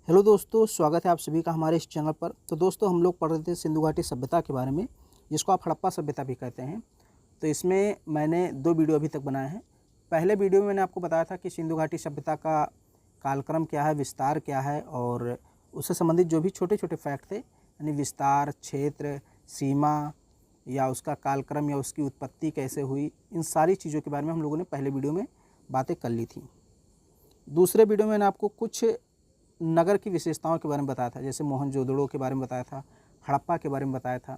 Hello दोस्तों, स्वागत है आप सभी का हमारे इस चैनल पर। तो दोस्तों, हम लोग पढ़ रहे थे सिंधु घाटी सभ्यता के बारे में, जिसको आप हड़प्पा सभ्यता भी कहते हैं। तो इसमें मैंने 2 वीडियो अभी तक बनाए हैं। पहले वीडियो में मैंने आपको बताया था कि सिंधु घाटी सभ्यता का कालक्रम क्या है, विस्तार क्या है, और उससे संबंधित जो भी छोटे छोटे फैक्ट थे, यानी विस्तार, क्षेत्र, सीमा, या उसका कालक्रम, या उसकी उत्पत्ति कैसे हुई, इन सारी चीज़ों के बारे में हम लोगों ने पहले वीडियो में बातें कर ली थी। दूसरे वीडियो में मैंने आपको कुछ नगर की विशेषताओं के बारे में बताया था, जैसे मोहनजोदड़ो के बारे में बताया था, हड़प्पा के बारे में बताया था,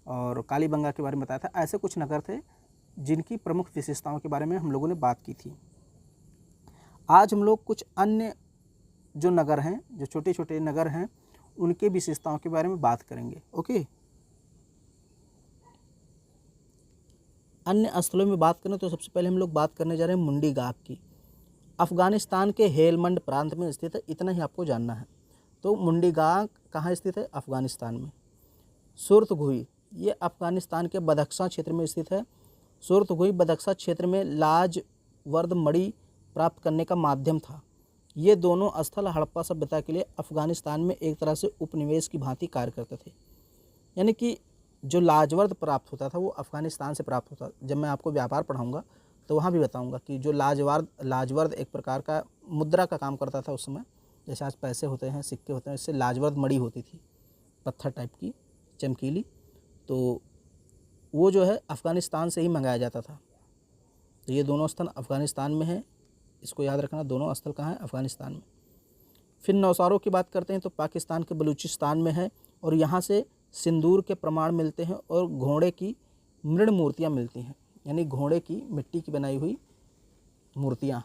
और कालीबंगा के बारे में बताया था। ऐसे कुछ नगर थे जिनकी प्रमुख विशेषताओं के बारे में हम लोगों ने बात की थी। आज हम लोग कुछ अन्य जो नगर हैं, जो छोटे छोटे नगर हैं, उनके विशेषताओं के बारे में बात करेंगे। ओके, अन्य स्थलों में बात करें तो सबसे पहले हम लोग बात करने जा रहे हैं मुंडी गाग की। अफ़गानिस्तान के हेलमंड प्रांत में स्थित है, इतना ही आपको जानना है। तो मुंडी गाग कहाँ स्थित है? अफ़गानिस्तान में। सुरतगुही, ये अफ़गानिस्तान के बदख्शां क्षेत्र में स्थित है। सुरतगुही बदख्शां क्षेत्र में लाजवर्द मणि प्राप्त करने का माध्यम था। ये दोनों स्थल हड़प्पा सभ्यता के लिए अफ़गानिस्तान में एक तरह से उपनिवेश की भांति कार्य करते थे। यानी कि जो लाजवर्द प्राप्त होता था वो अफ़गानिस्तान से प्राप्त होता। जब मैं आपको व्यापार पढ़ाऊँगा तो वहाँ भी बताऊंगा कि जो लाजवर्द एक प्रकार का मुद्रा का काम करता था उस समय। जैसे आज पैसे होते हैं, सिक्के होते हैं, इससे लाजवर्द मणि होती थी, पत्थर टाइप की, चमकीली। तो वो जो है अफ़गानिस्तान से ही मंगाया जाता था। तो ये दोनों स्थल अफ़गानिस्तान में है, इसको याद रखना। दोनों स्थल कहाँ है? अफ़गानिस्तान में। फिर नौसारों की बात करते हैं तो पाकिस्तान के बलूचिस्तान में है, और यहाँ से सिंदूर के प्रमाण मिलते हैं और घोड़े की मृण मूर्तियाँ मिलती हैं, यानी घोड़े की मिट्टी की बनाई हुई मूर्तियाँ।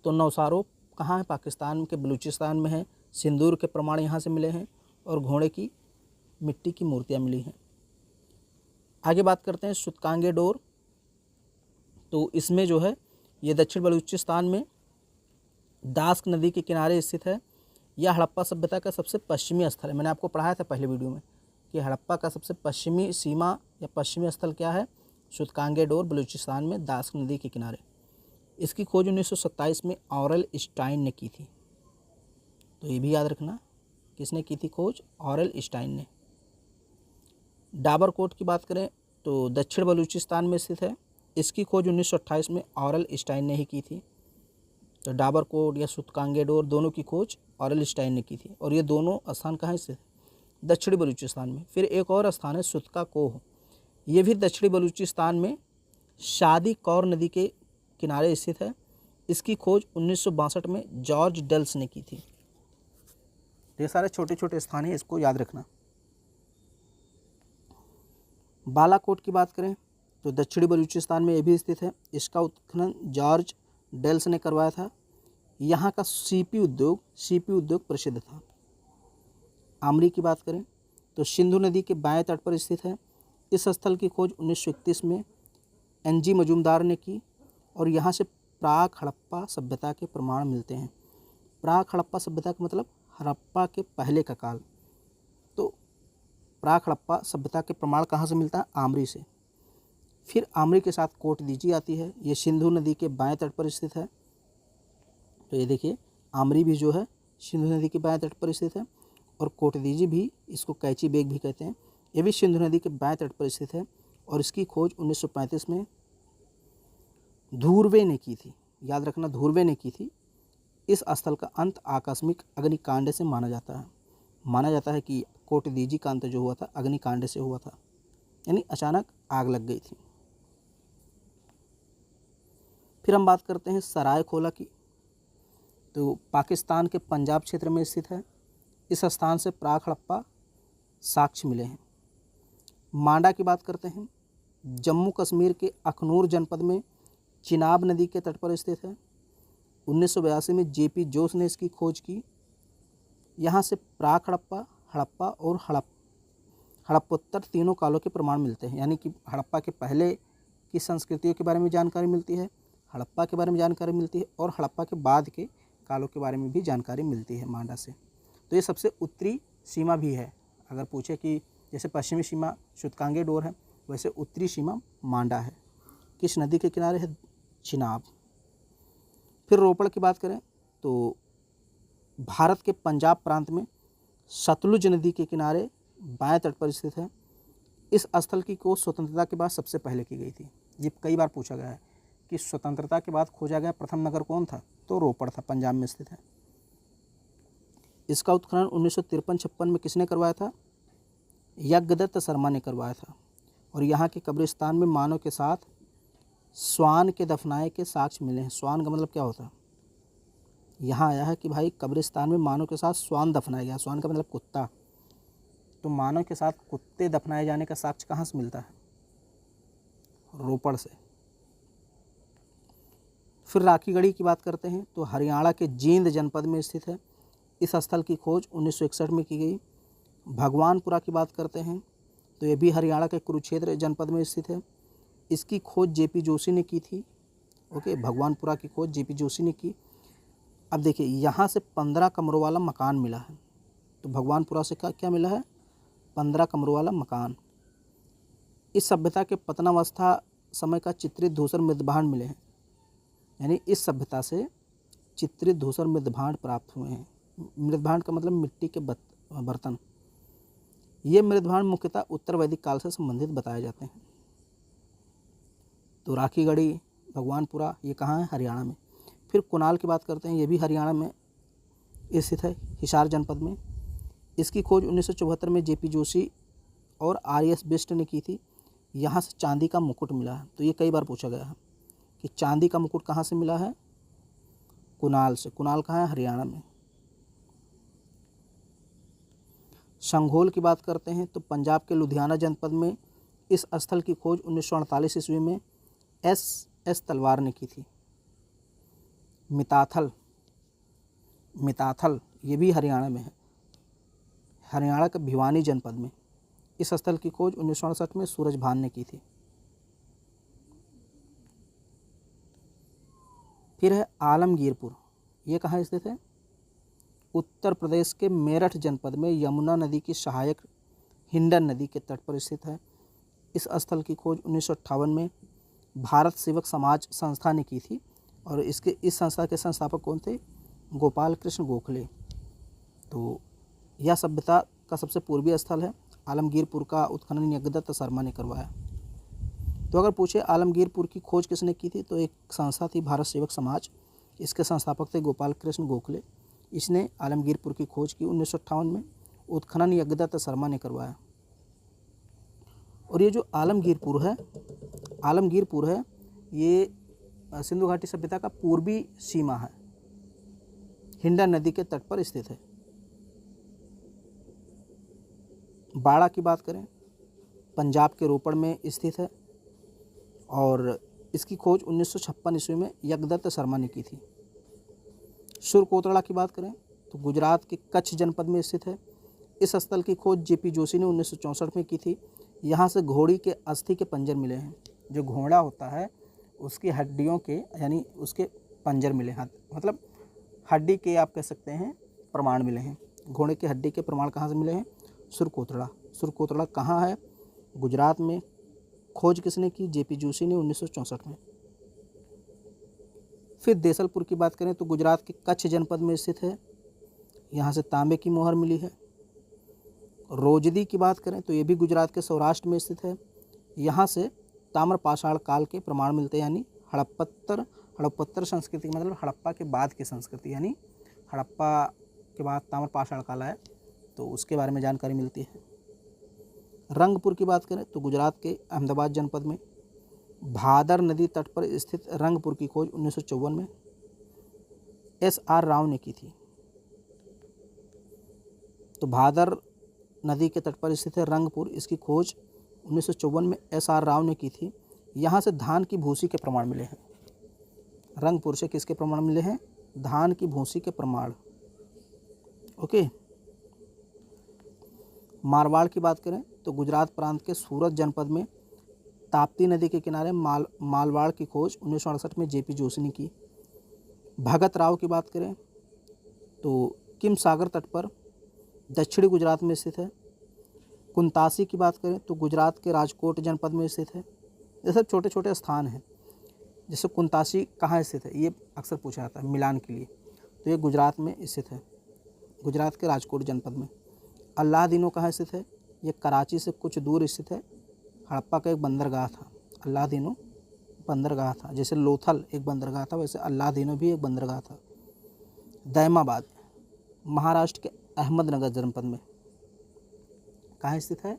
तो नौसारो कहाँ है? पाकिस्तान के बलूचिस्तान में है। सिंदूर के प्रमाण यहाँ से मिले हैं और घोड़े की मिट्टी की मूर्तियाँ मिली हैं। आगे बात करते हैं सुतकांगे डोर। तो इसमें जो है ये दक्षिण बलूचिस्तान में दास्क नदी के किनारे स्थित है। यह हड़प्पा सभ्यता का सबसे पश्चिमी स्थल है। मैंने आपको पढ़ाया था पहले वीडियो में कि हड़प्पा का सबसे पश्चिमी सीमा या पश्चिमी स्थल क्या है? सुतकांगे डोर, बलूचिस्तान में दास्क नदी के किनारे। इसकी खोज 1927 में ऑरेल स्टाइन ने की थी। तो ये भी याद रखना, किसने की थी खोज? ऑरेल स्टाइन ने। डाबरकोट की बात करें तो दक्षिण बलूचिस्तान में स्थित है। इसकी खोज 1928 में ऑरेल स्टाइन ने ही की थी। तो डाबरकोट या सुतकांगे डोर दोनों की खोज ऑरेल स्टाइन ने की थी, और ये दोनों स्थान कहाँ स्थित है? दक्षिणी बलूचिस्तान में। फिर एक और स्थान है सुतका कोह, ये भी दक्षिणी बलूचिस्तान में शादी कौर नदी के किनारे स्थित है। इसकी खोज 1962 में जॉर्ज डेल्स ने की थी। ये सारे छोटे छोटे स्थान हैं, इसको याद रखना। बालाकोट की बात करें तो दक्षिणी बलूचिस्तान में ये भी स्थित है। इसका उत्खनन जॉर्ज डेल्स ने करवाया था। यहाँ का सीपी उद्योग प्रसिद्ध था। आमरी की बात करें तो सिंधु नदी के बाएं तट पर स्थित है। इस स्थल की खोज 1931 में NG मजूमदार ने की, और यहाँ से प्राक हड़प्पा सभ्यता के प्रमाण मिलते हैं। प्राक हड़प्पा सभ्यता का मतलब हड़प्पा के पहले का काल। तो प्राक हड़प्पा सभ्यता के प्रमाण कहाँ से मिलता है? आमरी से। फिर आमरी के साथ कोटदीजी आती है। ये सिंधु नदी के बाएं तट पर स्थित है। तो ये देखिए, आमरी भी जो है सिंधु नदी के बाएं तट पर स्थित है, और कोटदीजी भी, इसको कैची बेग भी कहते हैं, ये भी सिंधु नदी के बाएं तट पर स्थित है। और इसकी खोज 1935 में धुर्वे ने की थी। याद रखना, धुर्वे ने की थी। इस स्थल का अंत आकस्मिक अग्निकांड से माना जाता है। माना जाता है कि कोटदीजी का अंत जो हुआ था अग्निकांड से हुआ था, यानी अचानक आग लग गई थी। फिर हम बात करते हैं सरायखोला की। तो पाकिस्तान के पंजाब क्षेत्र में स्थित है। इस स्थान से प्राक हड़प्पा साक्ष्य मिले हैं। मांडा की बात करते हैं। जम्मू कश्मीर के अखनूर जनपद में चिनाब नदी के तट पर स्थित है। 1982 में JP जोश ने इसकी खोज की। यहाँ से प्राक हड़प्पा, हड़प्पा और हड़प्पोत्तर तीनों कालों के प्रमाण मिलते हैं। यानी कि हड़प्पा के पहले की संस्कृतियों के बारे में जानकारी मिलती है, हड़प्पा के बारे में जानकारी मिलती है, और हड़प्पा के बाद के कालों के बारे में भी जानकारी मिलती है मांडा से। तो ये सबसे उत्तरी सीमा भी है। अगर पूछे कि जैसे पश्चिमी सीमा सुतकांगे डोर है, वैसे उत्तरी सीमा मांडा है। किस नदी के किनारे है? चिनाब। फिर रोपड़ की बात करें तो भारत के पंजाब प्रांत में सतलुज नदी के किनारे बाएं तट पर स्थित है। इस स्थल की खोज स्वतंत्रता के बाद सबसे पहले की गई थी। ये कई बार पूछा गया है कि स्वतंत्रता के बाद खोजा गया प्रथम नगर कौन था, तो रोपड़ था, पंजाब में स्थित है। इसका उत्खनन 1953-56 में किसने करवाया था? यज्ञदत्त शर्मा ने करवाया था। और यहाँ के कब्रिस्तान में मानव के साथ श्वान के दफनाए के साक्ष्य मिले हैं। श्वान का मतलब क्या होता है? यहाँ आया है कि भाई कब्रिस्तान में मानव के साथ श्वान दफनाया गया। श्वान का मतलब कुत्ता। तो मानव के साथ कुत्ते दफनाए जाने का साक्ष्य कहाँ से मिलता है? रोपड़ से। फिर राखीगढ़ी की बात करते हैं तो हरियाणा के जींद जनपद में स्थित है। इस स्थल की खोज 1961 में की गई। भगवानपुरा की बात करते हैं तो ये भी हरियाणा के कुरुक्षेत्र जनपद में स्थित है। इसकी खोज जेपी जोशी ने की थी। ओके, भगवानपुरा की खोज जेपी जोशी ने की। अब देखिए यहाँ से 15 कमरों वाला मकान मिला है। तो भगवानपुरा से क्या मिला है? 15 कमरों वाला मकान। इस सभ्यता के पतनावस्था समय का चित्रित धूसर मृदभांड मिले हैं। यानी इस सभ्यता से चित्रित धूसर मृदभांड प्राप्त हुए हैं। मृदभांड का मतलब मिट्टी के बर्तन। ये मृदभांड मुख्यतः उत्तर वैदिक काल से संबंधित बताए जाते हैं। तो राखीगढ़ी, भगवानपुरा, ये कहाँ है? हरियाणा में। फिर कुनाल की बात करते हैं, ये भी हरियाणा में स्थित है, हिसार जनपद में। इसकी खोज 1974 में जेपी जोशी और आर.एस. बिष्ट ने की थी। यहाँ से चांदी का मुकुट मिला है। तो ये कई बार पूछा गया है कि चांदी का मुकुट कहाँ से मिला है? कुनाल से। कुनाल कहाँ है? हरियाणा में। संघोल की बात करते हैं तो पंजाब के लुधियाना जनपद में इस स्थल की खोज 1948 ईस्वी में एस तलवार ने की थी। मिताथल ये भी हरियाणा में है, हरियाणा के भिवानी जनपद में। इस स्थल की खोज 1968 में सूरजभान ने की थी। फिर है आलमगीरपुर, ये कहाँ स्थित है? उत्तर प्रदेश के मेरठ जनपद में यमुना नदी की सहायक हिंडन नदी के तट पर स्थित है। इस स्थल की खोज 1958 में भारत सेवक समाज संस्था ने की थी। और इस संस्था के संस्थापक कौन थे? गोपाल कृष्ण गोखले। तो यह सभ्यता का सबसे पूर्वी स्थल है। आलमगीरपुर का उत्खनन यज्ञदत्त शर्मा ने करवाया। तो अगर पूछे आलमगीरपुर की खोज किसने की थी, तो एक संस्था थी भारत सेवक समाज। इसके संस्थापक थे गोपाल कृष्ण गोखले। इसने आलमगीरपुर की खोज की 1958 में। उत्खनन यज्ञदत्त शर्मा ने करवाया। और ये जो आलमगीरपुर है ये सिंधु घाटी सभ्यता का पूर्वी सीमा है, हिंडन नदी के तट पर स्थित है। बाड़ा की बात करें, पंजाब के रोपड़ में स्थित है और इसकी खोज 1956 ईस्वी में यज्ञदत्त शर्मा ने की थी। सुरकोतड़ा की बात करें तो गुजरात के कच्छ जनपद में स्थित है। इस स्थल की खोज जेपी जोशी ने 1964 में की थी। यहाँ से घोड़ी के अस्थि के पंजर मिले हैं। जो घोड़ा होता है उसकी हड्डियों के, यानी उसके पंजर मिले हैं, मतलब हड्डी के आप कह सकते हैं प्रमाण मिले हैं। घोड़े की हड्डी के प्रमाण कहाँ से मिले हैं? सुरकोतड़ा। सुरकोतड़ा कहाँ है? गुजरात में। खोज किसने की? जेपी जोशी ने 1964 में। फिर देसलपुर की बात करें तो गुजरात के कच्छ जनपद में स्थित है। यहाँ से तांबे की मोहर मिली है। रोजदी की बात करें तो ये भी गुजरात के सौराष्ट्र में स्थित है। यहाँ से ताम्रपाषाण काल के प्रमाण मिलते हैं, यानी हड़प्पत्तर संस्कृति मतलब हड़प्पा के बाद की संस्कृति, यानी हड़प्पा के बाद ताम्रपाषाण काल आया तो उसके बारे में जानकारी मिलती है। रंगपुर की बात करें तो गुजरात के अहमदाबाद जनपद में भादर नदी तट पर स्थित रंगपुर की खोज 1954 में एस.आर. राव ने की थी। तो भादर नदी के तट पर स्थित है रंगपुर, इसकी खोज 1954 में एस.आर. राव ने की थी। यहाँ से धान की भूसी के प्रमाण मिले हैं। रंगपुर से किसके प्रमाण मिले हैं? धान की भूसी के प्रमाण। ओके। मारवाड़ की बात करें तो गुजरात प्रांत के सूरत जनपद में ताप्ती नदी के किनारे मालवाड़ की खोज 1968 में जेपी जोशी ने की। भगत राव की बात करें तो किम सागर तट पर दक्षिणी गुजरात में स्थित है। कुंतासी की बात करें तो गुजरात के राजकोट जनपद में स्थित है। ये सब छोटे छोटे स्थान हैं। जैसे कुंतासी कहाँ स्थित है, ये अक्सर पूछा जाता है मिलान के लिए, तो ये गुजरात में स्थित है। गुजरात के राजकोट जनपद में। अल्लादीनो कहाँ स्थित है? ये कराची से कुछ दूर स्थित है। हड़प्पा का एक बंदरगाह था, अल्लादीनो बंदरगाह था। जैसे लोथल एक बंदरगाह था, वैसे अल्लादीनो भी एक बंदरगाह था। दैमाबाद महाराष्ट्र के अहमदनगर जनपद में कहाँ स्थित है?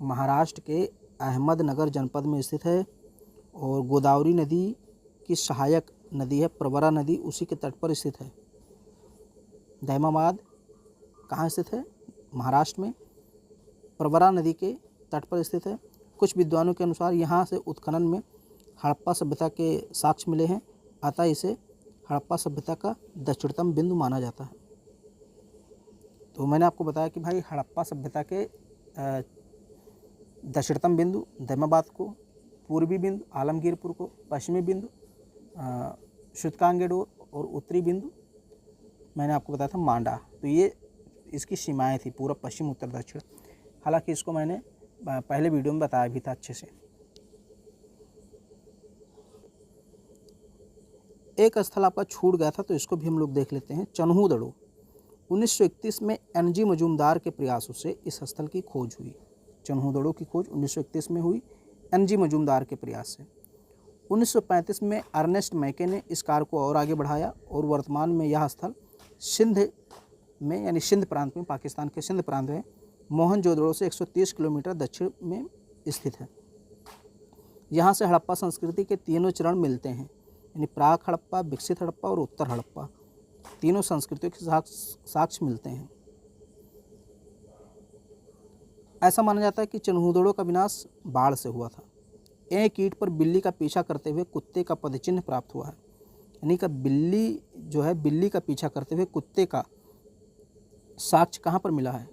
महाराष्ट्र के अहमदनगर जनपद में स्थित है। और गोदावरी नदी की सहायक नदी है प्रवरा नदी, उसी के तट पर स्थित है। दैमाबाद कहाँ स्थित है? महाराष्ट्र में प्रवरा नदी के तट पर स्थित है। कुछ विद्वानों के अनुसार यहाँ से उत्खनन में हड़प्पा सभ्यता के साक्ष्य मिले हैं, अतः इसे हड़प्पा सभ्यता का दक्षिणतम बिंदु माना जाता है। तो मैंने आपको बताया कि भाई हड़प्पा सभ्यता के दक्षिणतम बिंदु दैमाबाद को, पूर्वी बिंदु आलमगीरपुर को, पश्चिमी बिंदु शुतकांगेडोर और उत्तरी बिंदु मैंने आपको बताया था मांडा। तो ये इसकी सीमाएं थी, पूर्व पश्चिम उत्तर दक्षिण। हालांकि इसको मैंने पहले वीडियो में बताया भी था अच्छे से। एक स्थल आपका छूट गया था, तो इसको भी हम लोग देख लेते हैं। चन्हूदड़ो 1931 में एनजी मजूमदार के प्रयासों से इस स्थल की खोज हुई। चन्हूदड़ो की खोज 1931 में हुई एनजी मजूमदार के प्रयास से। 1935 में अर्नेस्ट मैके ने इस कार्य को और आगे बढ़ाया और वर्तमान में यह स्थल सिंध में, यानी सिंध प्रांत में, पाकिस्तान के सिंध प्रांत में मोहनजोदड़ो से 130 किलोमीटर दक्षिण में स्थित है। यहाँ से हड़प्पा संस्कृति के तीनों चरण मिलते हैं, यानी प्राक हड़प्पा, विकसित हड़प्पा और उत्तर हड़प्पा, तीनों संस्कृतियों के साक्ष्य मिलते हैं। ऐसा माना जाता है कि चन्हूदड़ो का विनाश बाढ़ से हुआ था। एक ईंट पर बिल्ली का पीछा करते हुए कुत्ते का पदचिन्ह प्राप्त हुआ है, यानी कि बिल्ली जो है, बिल्ली का पीछा करते हुए कुत्ते का साक्ष्य कहाँ पर मिला है?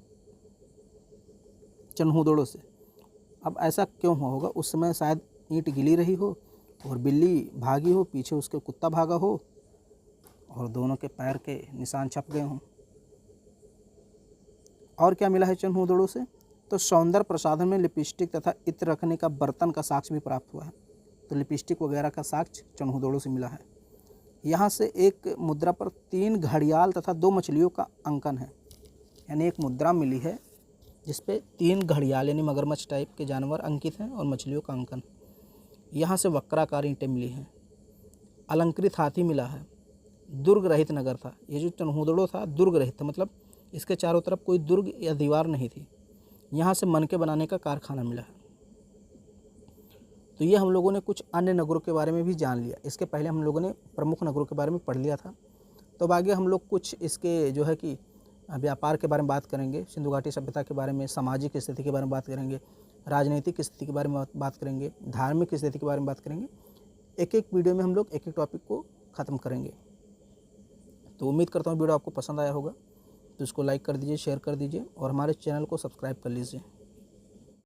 चन्हूदड़ो से। अब ऐसा क्यों हुआ होगा? उस समय शायद ईंट गिली रही हो और बिल्ली भागी हो, पीछे उसके कुत्ता भागा हो और दोनों के पैर के निशान छप गए हों। और क्या मिला है चन्हूदड़ो से? तो सौंदर्य प्रसाधन में लिपस्टिक तथा इत्र रखने का बर्तन का साक्ष्य भी प्राप्त हुआ है। तो लिपस्टिक वगैरह का साक्ष्य चन्हूदड़ो से मिला है। यहाँ से एक मुद्रा पर 3 घड़ियाल तथा 2 मछलियों का अंकन है, यानी एक मुद्रा मिली है जिसपे 3 घड़ियाल यानी मगरमच्छ टाइप के जानवर अंकित हैं और मछलियों का अंकन। यहाँ से वक्राकार ईंटें मिली हैं। अलंकृत हाथी मिला है। दुर्ग रहित नगर था। ये जो चन्हूदड़ो था दुर्ग रहित था, मतलब इसके चारों तरफ कोई दुर्ग या दीवार नहीं थी। यहाँ से मनके बनाने का कारखाना मिला है। तो ये हम लोगों ने कुछ अन्य नगरों के बारे में भी जान लिया। इसके पहले हम लोगों ने प्रमुख नगरों के बारे में पढ़ लिया था। तो अब आगे हम लोग कुछ इसके जो है कि व्यापार के बारे में बात करेंगे, सिंधु घाटी सभ्यता के बारे में, सामाजिक स्थिति के बारे में बात करेंगे, राजनीतिक स्थिति के बारे में बात करेंगे, धार्मिक स्थिति के बारे में बात करेंगे। एक एक वीडियो में हम लोग एक एक टॉपिक को ख़त्म करेंगे। तो उम्मीद करता हूँ वीडियो आपको पसंद आया होगा। तो इसको लाइक कर दीजिए, शेयर कर दीजिए और हमारे चैनल को सब्सक्राइब कर लीजिए।